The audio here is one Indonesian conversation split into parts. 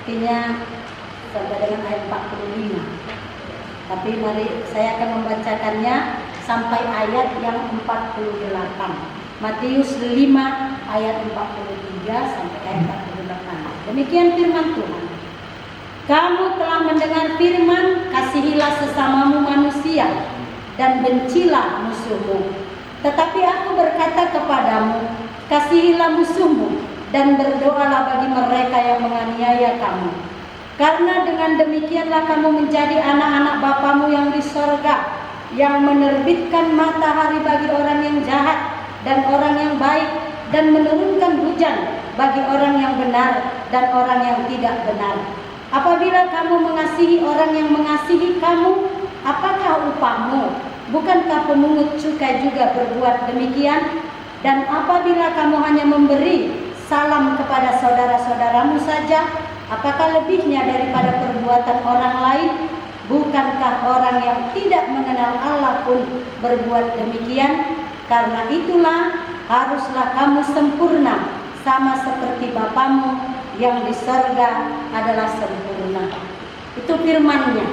Artinya sampai dengan ayat 45. Tapi mari saya akan membacakannya sampai ayat yang 48. Matius 5 ayat 43 sampai ayat 48. Demikian firman Tuhan. Kamu telah mendengar firman, kasihilah sesamamu manusia dan bencilah musuhmu. Tetapi aku berkata kepadamu, kasihilah musuhmu dan berdoalah bagi mereka yang menganiaya kamu. Karena dengan demikianlah kamu menjadi anak-anak Bapamu yang di sorga, yang menerbitkan matahari bagi orang yang jahat dan orang yang baik, dan menurunkan hujan bagi orang yang benar dan orang yang tidak benar. Apabila kamu mengasihi orang yang mengasihi kamu, apakah upahmu? Bukankah pemungut cukai juga berbuat demikian? Dan apabila kamu hanya memberi salam kepada saudara-saudaramu saja, apakah lebihnya daripada perbuatan orang lain? Bukankah orang yang tidak mengenal Allah pun berbuat demikian? Karena itulah haruslah kamu sempurna, sama seperti Bapamu yang di sorga adalah sempurna. Itu firman-Nya.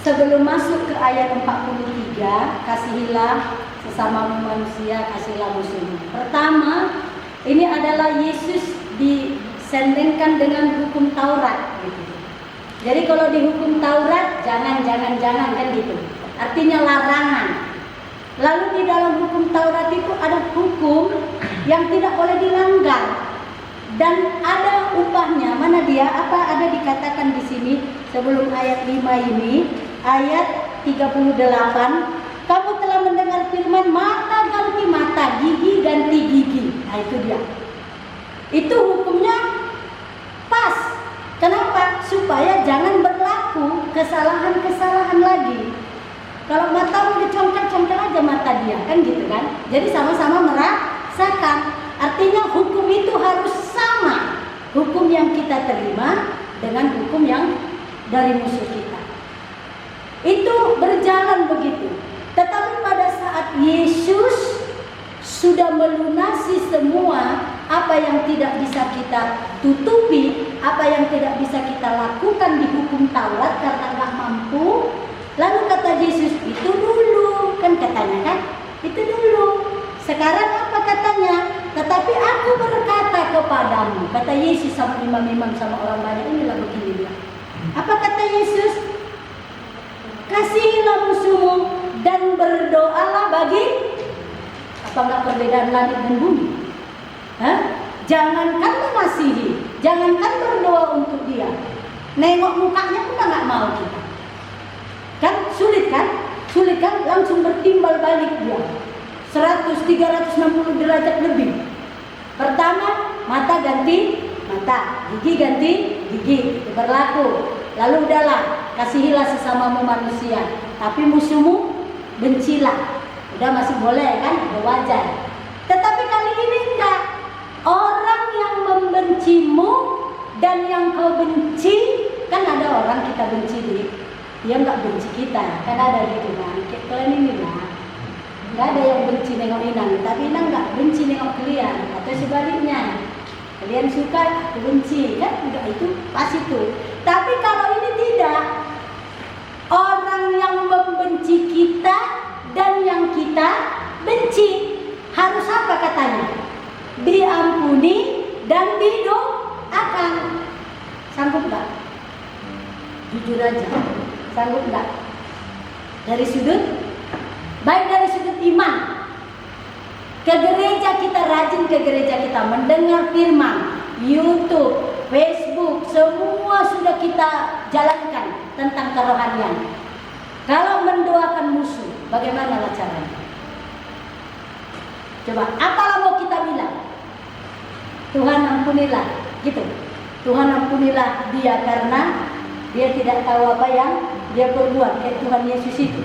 Sebelum masuk ke ayat 43, kasihilah sesama manusia, kasihilah musuhmu. Pertama, ini adalah Yesus disandingkan dengan hukum Taurat gitu. Jadi kalau di hukum Taurat jangan kan gitu. Artinya larangan. Lalu di dalam hukum Taurat itu ada hukum yang tidak boleh dilanggar dan ada upahnya. Mana dia? Apa ada dikatakan di sini sebelum ayat 5 ini, ayat 38. Kamu telah mendengar firman, mata ganti mata, gigi ganti gigi. Nah itu dia. Itu hukumnya pas. Kenapa? Supaya jangan berlaku kesalahan-kesalahan lagi. Kalau matamu dicongkel-congkel aja mata dia, kan gitu kan? Jadi sama-sama merasakan. Artinya hukum itu harus sama. Hukum yang kita terima dengan hukum yang dari musuh kita. Itu berjalan begitu. Tetapi pada saat Yesus sudah melunasi semua apa yang tidak bisa kita tutupi, apa yang tidak bisa kita lakukan di hukum Taurat karena nggak mampu. Lalu kata Yesus, itu dulu, kan katanya kan, itu dulu. Sekarang apa katanya? Tetapi aku berkata kepadamu, kata Yesus sama imam-imam sama orang banyak, inilah begini dia. Apa kata Yesus? Kasihilah musuhmu dan berdoalah bagi, apa enggak perbedaan langit dan bumi? Jangankan mengasihi, jangankan berdoa untuk dia. Nengok mukanya pun enggak mau kita. Kan sulit kan? Sulit kan? Langsung bertimbal balik dia 360 derajat lebih. Pertama, mata ganti mata, gigi ganti gigi, itu berlaku. Lalu udahlah, kasihilah sesamamu manusia, tapi musuhmu bencilah. Udah masih boleh kan? Udah wajar. Tetapi kali ini enggak. Orang yang membencimu dan yang kau benci, kan ada orang kita benci dia nggak benci kita, kan ada gitu kan, kayak kalian ini lah, nggak ada yang benci nengok Inang, tapi Inang nggak benci nengok kalian, atau sebaliknya, kalian suka, aku benci, kan udah itu pas itu. Tapi kalau ini tidak, orang yang membenci kita dan yang kita benci harus apa katanya? Diampuni dan didoakan. Sanggup nggak? Jujur aja. Sanggup enggak? Dari sudut, baik dari sudut iman, ke gereja kita, rajin ke gereja kita, mendengar firman, YouTube, Facebook, semua sudah kita jalankan tentang kerohanian. Kalau mendoakan musuh, bagaimana caranya? Coba, apalah mau kita bilang? Tuhan ampunilah, gitu. Tuhan ampunilah dia karena dia tidak tahu apa yang dia perbuat, kayak Tuhan Yesus itu.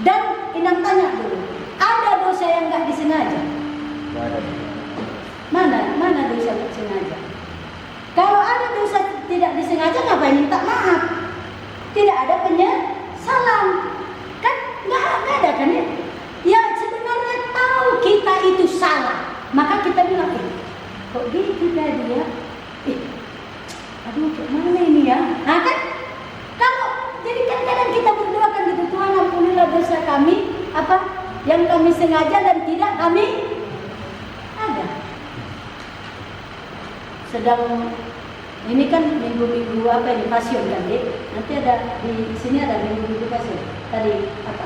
Dan Inang tanya dulu, ada dosa yang nggak disengaja? Mana dosa tidak disengaja? Kalau ada dosa tidak disengaja, ngapain minta maaf? Tidak ada penyesalan, kan? Nggak ada kan ya? Ya sebenarnya tahu kita itu salah, maka kita bilang, kok gitu tadi ya? Aduh, mana ini ya? Nah kan, kalau jadi kan kadang kita berdoa kan gitu, Tuhan ampunilah dosa kami, apa yang kami sengaja dan tidak kami ada. Sedang ini kan minggu-minggu apa ini passion kan, Dek? Nanti ada di sini ada minggu-minggu passion. Tadi apa?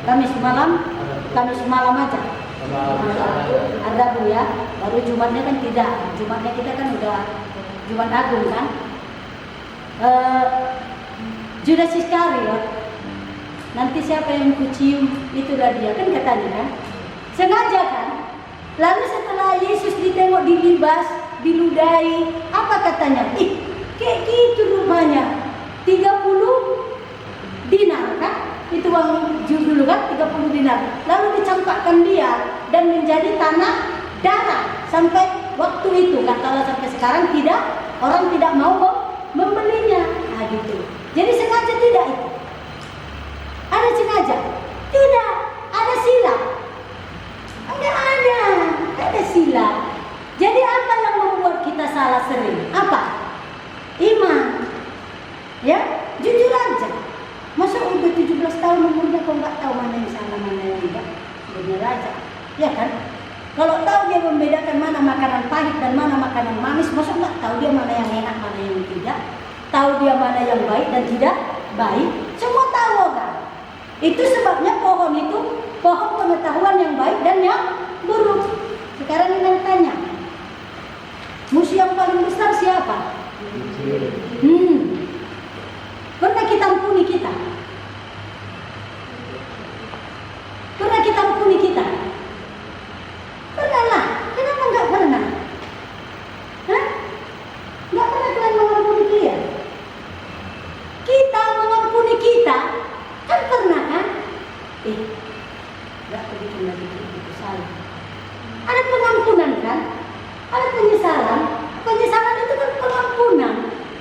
Kamis malam aja. Ada Bu ya. Baru Jumatnya kan tidak. Jumatnya kita kan udah Jumat Agung kan. Judas Iskariot. Nanti siapa yang kucium itulah dia kan katanya kan. Sengaja kan. Lalu setelah Yesus ditengok dilibas, diludahi, apa katanya? Kayak gitu rupanya. 30 dinar kan? Itu uang dulu kan 30 dinar. Lalu dicampakkan dia dan menjadi tanah darah sampai waktu itu. Nggak tahu sampai sekarang orang tidak mau membelinya. Nah gitu. Jadi sengaja tidak itu. Ada sengaja? Tidak. Ada silap. Enggak ada silap. Jadi apa yang membuat kita salah sering? Apa? Iman. Ya, jujur aja. Masa udah 17 tahun umurnya kok nggak tahu mana yang salah mana yang enggak? Benar aja. Ya kan? Kalau tahu dia membedakan mana makanan pahit dan mana makanan manis, masa nggak tahu dia mana yang enak mana yang tidak? Tahu dia mana yang baik dan tidak baik? Semua tahu kan? Itu sebabnya pohon itu pohon pengetahuan yang baik dan yang buruk. Sekarang ini tanya, musuh yang paling besar siapa? Pernah kita ampuni kita? Pernah kita ampuni kita? Pernah lah. Kenapa enggak pernah? Hah? Enggak pernah Tuhan mengampuni dia? Kita mengampuni kita? Kan pernah kan? Enggak begitu lagi itu salah. Ada pengampunan kan? Ada penyesalan. Penyesalan itu kan pengampunan.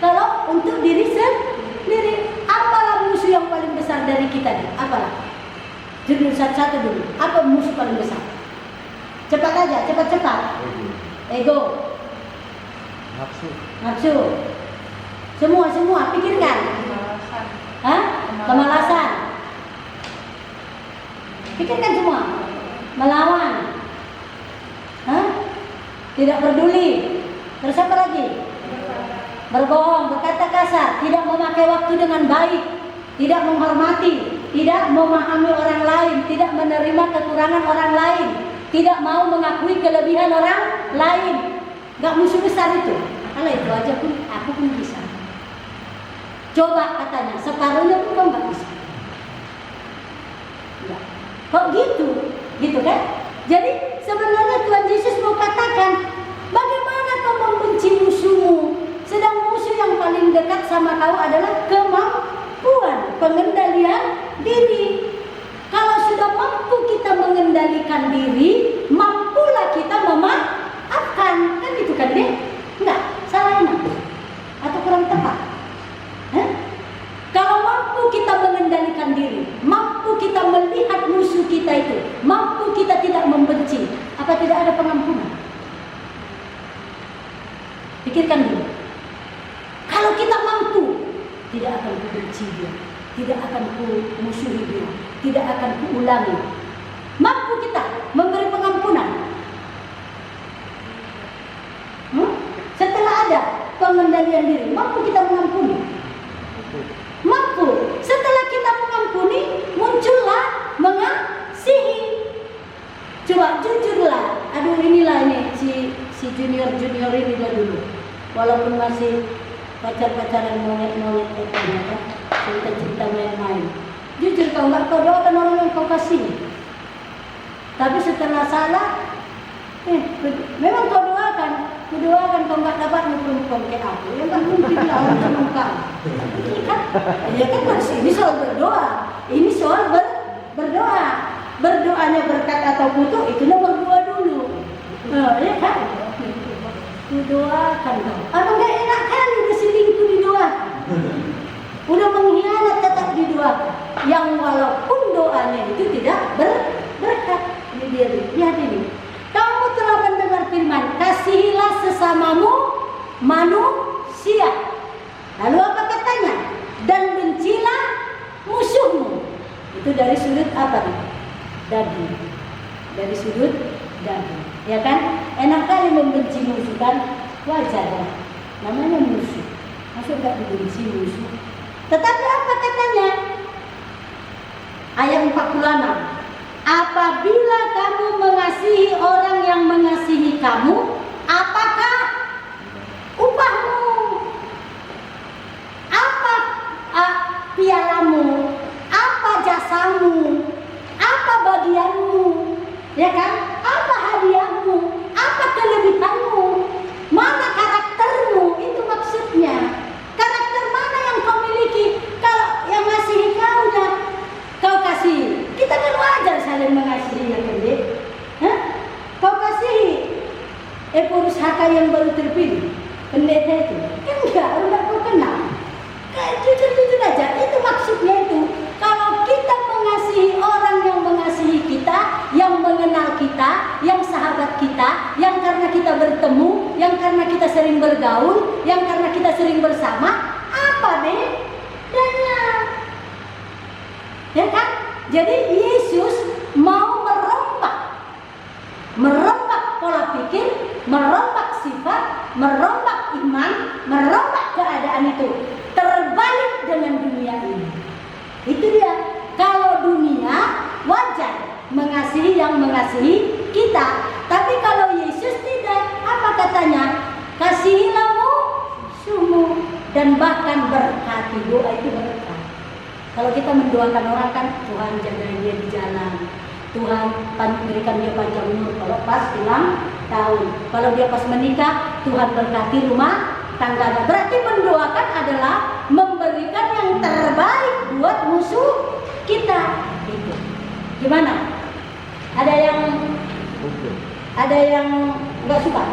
Kalau untuk diri sendiri, apalah musuh yang paling besar dari kita? Apalah? Judul satu-satu dulu. Apa musuh paling besar? Cepat aja, cepat-cepat. Ego. Nafsu. Semua pikirkan. Kemalasan. Pikirkan semua. Melawan. Tidak peduli. Terus apa lagi? Berbohong, berkata kasar, tidak memakai waktu dengan baik, tidak menghormati, tidak memahami orang lain, tidak menerima kekurangan orang lain, tidak mau mengakui kelebihan orang lain. Gak musuh besar itu. Kalau itu aja pun aku pun bisa. Coba katanya, separuhnya pun kau gak bisa. Ya. Kok gitu kan? Jadi sebenarnya Tuhan Yesus mau katakan, bagaimana kau membenci musuhmu? Sedang musuh yang paling dekat sama kau adalah kemampuan pengendalian diri. Kalau sudah mampu kita mengendalikan diri, mampulah kita memaafkan. Kan gitu kan deh? Enggak, salah enak atau kurang tepat? Kalau mampu kita mengendalikan diri, mampu kita melihat musuh kita itu, mampu kita tidak membenci, apa tidak ada pengampunan? Pikirkan dulu. Kalau kita mampu, tidak akan kubenci dia, tidak akan kumusuhi dia, tidak akan kuulangi. Mampu kita memberi pengampunan. Setelah ada pengendalian diri, mampu kita mengampuni. Mampu. Setelah kita mengampuni, muncullah mengasihi. Coba jujurlah. Aduh inilah ini si junior ini dulu. Walaupun masih pacar-pacaran monyet katanya, cinta-cinta main-main. Jujur kau nggak kau doakan orang yang kau kasih. Tapi setelah salah, memang kau doakan kau nggak dapat perempuan kayak aku. Yang kan mungkin lah orang senang kau. Ini kan, ya kan ini soal berdoa. Ini soal berdoa. Berdoanya berkat atau kutuk itu nomor 2 dulu. Ya kan? Didoakan kau. Apa nggak enak kan udah selingkuh didoakan? Udah mengkhianat tetap didoakan. Yang walaupun doanya itu tidak berkat. Lalu apa katanya? Dan bencilah musuhmu. Itu dari sudut apa nih? Daging. Dari sudut daging. Ya kan? Enak kali membenci musuh kan? Wajar lah. Namanya musuh. Masa gak dibenci musuh? Tetapi apa katanya? Ayat 46. Apabila kamu mengasihi orang yang mengasihi kamu, apakah upahmu? Apa pialamu? Apa jasamu? Apa bagianmu? Ya kan? Apa hadiahmu? Apa kelebihanmu? Mana karaktermu? Itu maksudnya. Karakter mana yang kau miliki? Kalau yang ngasihi kau kasih. Kita kan wajar saling mengasihi ya kan, Dek? Hah? Kau kasih Epurus Haka yang baru terpilih, pendeta itu. Enggak, enggak kau kenal. Kayak jujur-jujur aja, itu maksudnya itu. Kalau kita mengasihi orang yang mengasihi kita, yang mengenal kita, yang sahabat kita, yang karena kita bertemu, yang karena kita sering bergaul, yang karena kita sering bersama, apa deh? Ya kan? Jadi Yesus mau merombak pola pikir, merombak sifat, merombak iman, merombak keadaan itu. Terbalik dengan dunia ini. Itu dia. Kalau dunia wajar mengasihi yang mengasihi kita. Tapi kalau Yesus tidak, apa katanya? Kasihilah musuhmu dan bahkan berkati. Doa itu berkat. Kalau kita mendoakan orang kan, Tuhan jaga dia di jalan, Tuhan berikan dia panjang umur. Kalau pas ulang tahun, kalau dia pas menikah, Tuhan berkati rumah tangganya. Berarti mendoakan adalah memberikan yang terbaik buat musuh kita. Itu gimana? Ada yang nggak suka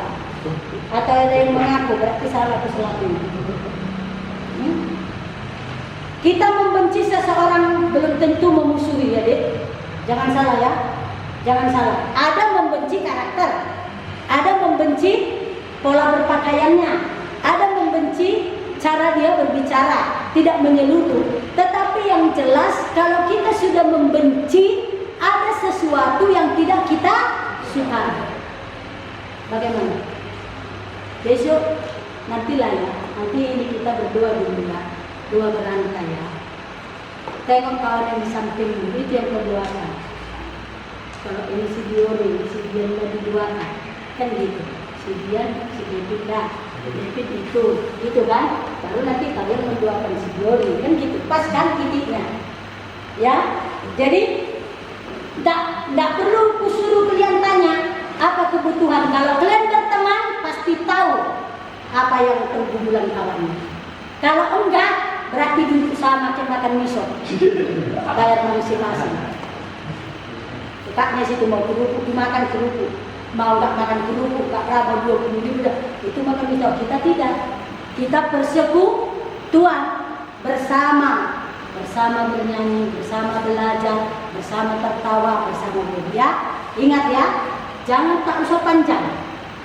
atau ada yang mengaku berarti salah sesuatu. Kita membenci seseorang belum tentu memusuhi ya, Dek. Jangan salah ya. Jangan salah. Ada membenci karakter, ada membenci pola berpakaiannya, ada membenci cara dia berbicara, tidak menyeluruh. Tetapi yang jelas kalau kita sudah membenci, ada sesuatu yang tidak kita suka. Bagaimana? Besok nantilah ya. Nanti ini kita berdoa dulu ya. Dua berantai ya. Tengok kawan yang di sampingmu, itu yang kau doakan. Kalau ini si Diori, si Dian tadi doakan, kan gitu. Si Dian, si David dah, David itu, gitu kan? Baru nanti kalian mendoakan si Diori, kan gitu. Pas kan titiknya, ya. Jadi tidak perlu kusuruh kalian tanya apa kebutuhan. Kalau kalian berteman, pasti tahu apa yang pergumulan kawannya. Kalau enggak, berarti duduk sama makan miso, bayar masing-masing. Kakaknya situ mau kerupuk, dimakan kerupuk. Mau nggak makan kerupuk, Kak Raba 20 ribu, itu makan miso. Kita tidak. Kita persekutuan bersama bernyanyi, bersama belajar, bersama tertawa, bersama beria. Ingat ya, jangan tak usah panjang,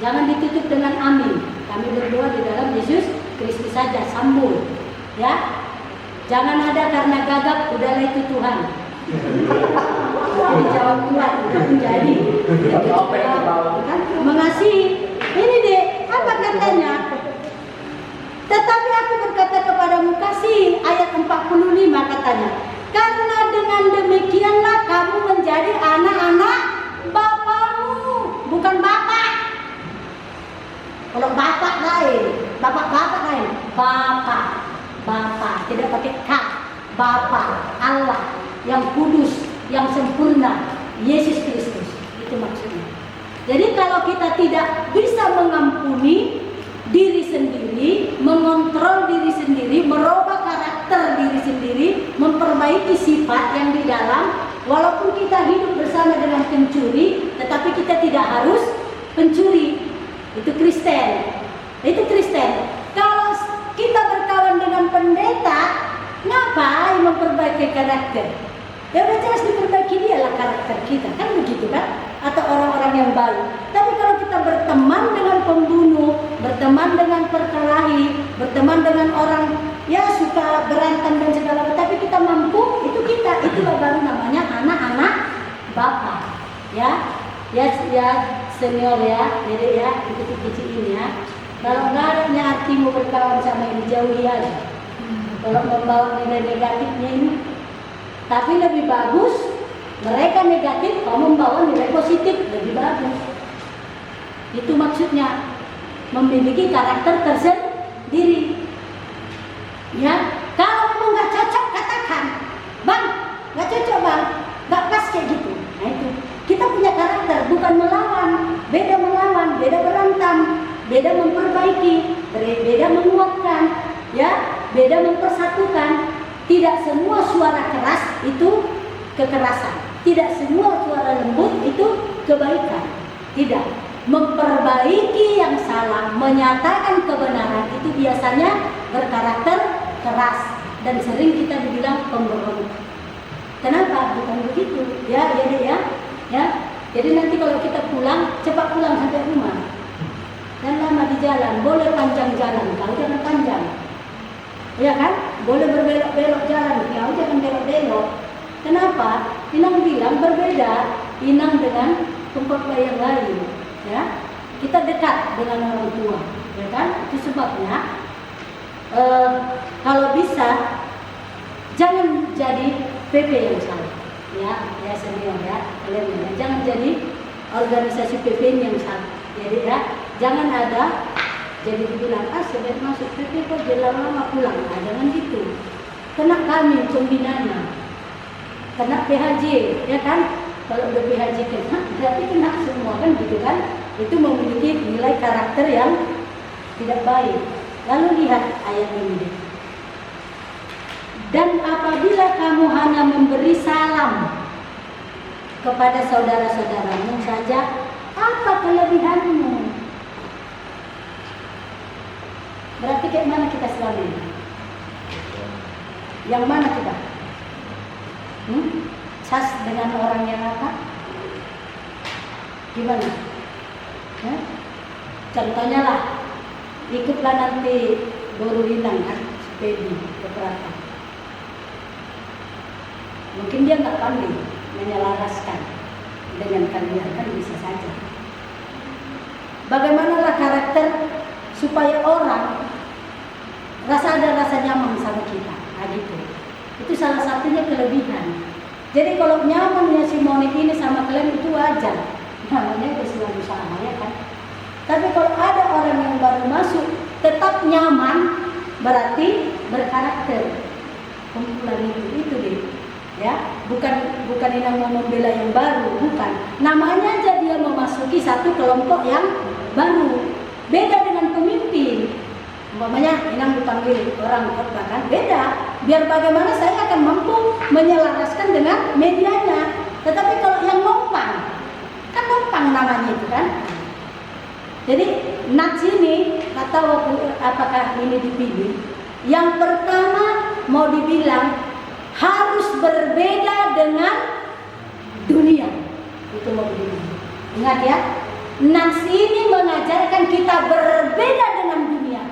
jangan ditutup dengan amin. Kami berdoa di dalam Yesus Kristus saja, sambung. Ya, jangan ada karena gagap, udahlah itu Tuhan. Dijawab Tuhan, udah menjadi. Kan mengasihi. Ini deh, apa katanya? Tetapi aku berkata kepadamu, kasih. Ayat 45 katanya. Karena dengan demikianlah kamu menjadi anak-anak Bapamu, bukan bapak. Kalau bapak lain, bapak lain, Bapa, tidak pakai K. Bapa, Allah yang kudus, yang sempurna, Yesus Kristus. Itu maksudnya. Jadi kalau kita tidak bisa mengampuni diri sendiri, mengontrol diri sendiri, merubah karakter diri sendiri, memperbaiki sifat yang di dalam, walaupun kita hidup bersama dengan pencuri, tetapi kita tidak harus pencuri. Itu Kristen. Kalau kita berkawan dengan pendeta, ngapain memperbaiki karakter? Ya udah jelas diperbaiki dia lah karakter kita, kan begitu kan? Atau orang-orang yang baik. Tapi kalau kita berteman dengan pembunuh, berteman dengan perkelahi, berteman dengan orang kita berantem dan segala macam, tapi kita mampu, itu kita, itulah baru namanya anak-anak Bapak. Ya senior ya, jadi ya kecil-kecil ini ya. Kalau nggak ada arti mau berkawan sama ini, jauhi aja. Kalau membawa nilai negatifnya ini, tapi lebih bagus mereka negatif, kamu membawa nilai positif, lebih bagus. Itu maksudnya memiliki karakter tersendiri. Ya, kalau memang nggak cocok katakan, bang, nggak cocok bang, nggak pas kayak gitu. Nah itu, kita punya karakter, bukan melawan, beda berantem, beda memperbaiki, beda menguatkan, ya, beda mempersatukan. Tidak semua suara keras itu kekerasan, tidak semua suara lembut itu kebaikan. Tidak, memperbaiki yang salah, menyatakan kebenaran itu biasanya berkarakter keras dan sering kita dibilang pembohong. Kenapa? Bukan begitu. Ya. Jadi nanti kalau kita pulang, cepat pulang sampai rumah. Dan lama di jalan, boleh panjang jalan, kalau jangan panjang. Ya kan? Boleh berbelok-belok jalan, kalau jangan belok-belok. Kenapa? Inang bilang berbeda Inang dengan tempat yang lain. Ya, kita dekat dengan orang tua, ya kan? Itu sebabnya kalau bisa jangan jadi PP yang salah, ya senior ya, kalian ya, jangan jadi organisasi PP yang salah. Jadi ya, jangan ada jadi dibilang sebaik masuk PP kok jalan lama pulang, nah, jangan gitu. Kena kami pembinanya, kena PHJ, ya kan? Kalau udah PHJ kena, berarti kena semua kan gitu kan? Itu memiliki nilai karakter yang tidak baik. Lalu lihat ayat ini. Dan apabila kamu hanya memberi salam kepada saudara-saudaramu saja, apa kelebihanmu? Berarti kayak mana kita selama ini? Yang mana kita? Sas dengan orang yang apa? Gimana? Ya? Contohnya lah, ikutlah nanti Boru Inang kan, Pedi ke Pratam. Mungkin dia nggak pandai menyelaraskan dengan kalian, kan bisa saja. Bagaimanalah karakter supaya orang ada rasa nyaman sama kita, nah, gitu. Itu salah satunya kelebihan. Jadi kalau nyamannya si Monik ini sama kalian itu wajar, namanya itu selalu sama ya kan. Tapi kalau ada orang yang baru masuk tetap nyaman, berarti berkarakter. Kumpulan itu deh, ya. Bukan Inang mau membela yang baru, bukan. Namanya aja dia memasuki satu kelompok yang baru. Beda dengan pemimpin. Umpamanya Inang dipanggil orang khotbah kan, beda. Biar bagaimana saya akan mampu menyelaraskan dengan medianya. Tetapi kalau yang numpang, kan numpang namanya itu kan. Jadi nats ini, tak tahu apakah ini dipilih. Yang pertama mau dibilang harus berbeda dengan dunia. Itu mau dibilang. Ingat ya, nats ini mengajarkan kita berbeda dengan dunia,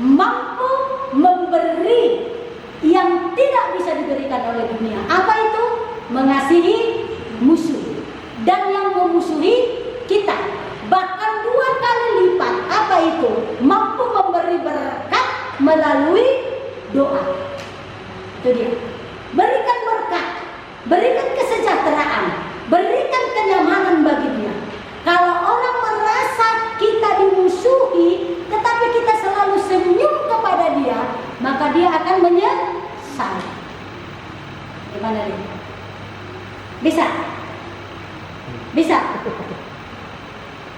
mampu memberi yang tidak bisa diberikan oleh dunia. Apa itu? Mengasihi musuh dan yang memusuhi kita. Bahkan 2 kali lipat. Apa itu? Mampu memberi berkat melalui doa. Itu dia. Berikan berkat, berikan kesejahteraan, berikan kenyamanan bagi dia. Kalau orang merasa kita dimusuhi, tetapi kita selalu senyum kepada dia, maka dia akan menyesal. Gimana dia? Bisa? Bisa?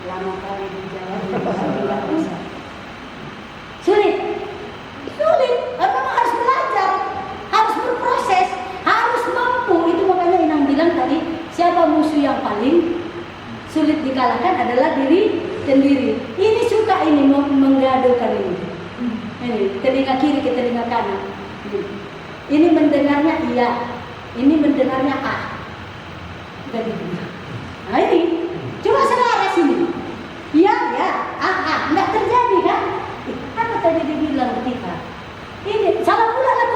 Lama kali dijawab, tidak bisa. Sulit? Sulit. Memang harus belajar, harus berproses, harus mampu. Itu makanya Inang bilang tadi, siapa musuh yang paling sulit dikalahkan adalah diri sendiri. Ini suka ini menggaduhkan ini. Ini telinga kiri ke telinga kanan. Ini mendengarnya iya, ini mendengarnya Jadi, nah ini cuma selaras ini. Iya, nggak terjadi kan? Apa tadi dibilang kita? Ini salah pula lah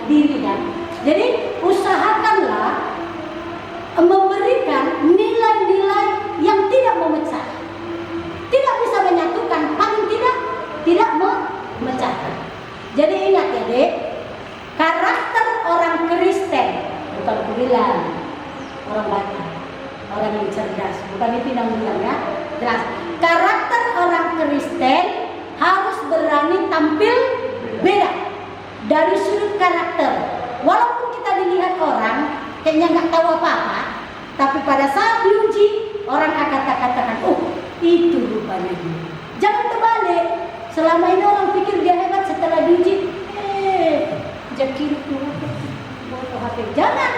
diri kan. Jadi usahakanlah memberikan nilai-nilai yang tidak memecah, tidak bisa menyatukan, paling tidak memecahkan. Jadi ingat ya dek, karakter orang Kristen, bukan kubilang orang Batak, orang yang cerdas, bukan itu yang bilang ya, jelas. Karakter orang Kristen harus berani tampil beda dari sudut karakter. Walaupun kita dilihat orang kayaknya nggak tahu apa-apa, tapi pada saat diuji orang akan katakan, oh itu rupanya dia. Jangan terbalik. Selama ini orang pikir dia hebat, setelah diuji, jadi bodoh hati. Jangan.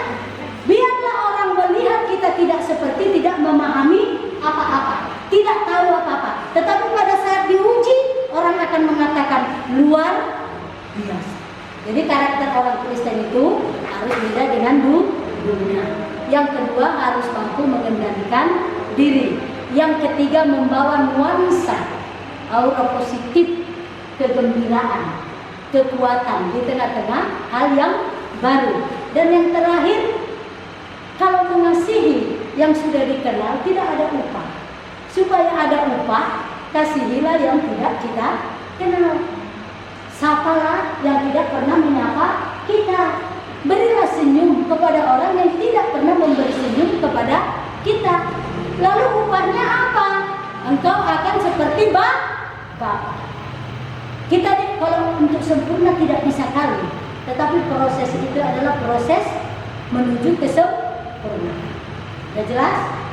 Biarlah orang melihat kita tidak memahami apa-apa, tidak tahu apa-apa. Tetapi pada saat diuji orang akan mengatakan luar biasa. Jadi karakter orang Kristen itu harus beda dengan dunia. Yang kedua harus mampu mengendalikan diri. Yang ketiga membawa nuansa aura positif, kegembiraan, kekuatan di tengah-tengah hal yang baru. Dan yang terakhir, kalau mengasihi yang sudah dikenal tidak ada upah. Supaya ada upah, kasihilah yang tidak kita kenal. Sapalah yang tidak pernah menyapa kita. Berilah senyum kepada orang yang tidak pernah memberi senyum kepada kita. Lalu upahnya apa? Engkau akan seperti Bapa. Kita kalau untuk sempurna tidak bisa kali, tetapi proses itu adalah proses menuju kesempurnaan. Sudah jelas?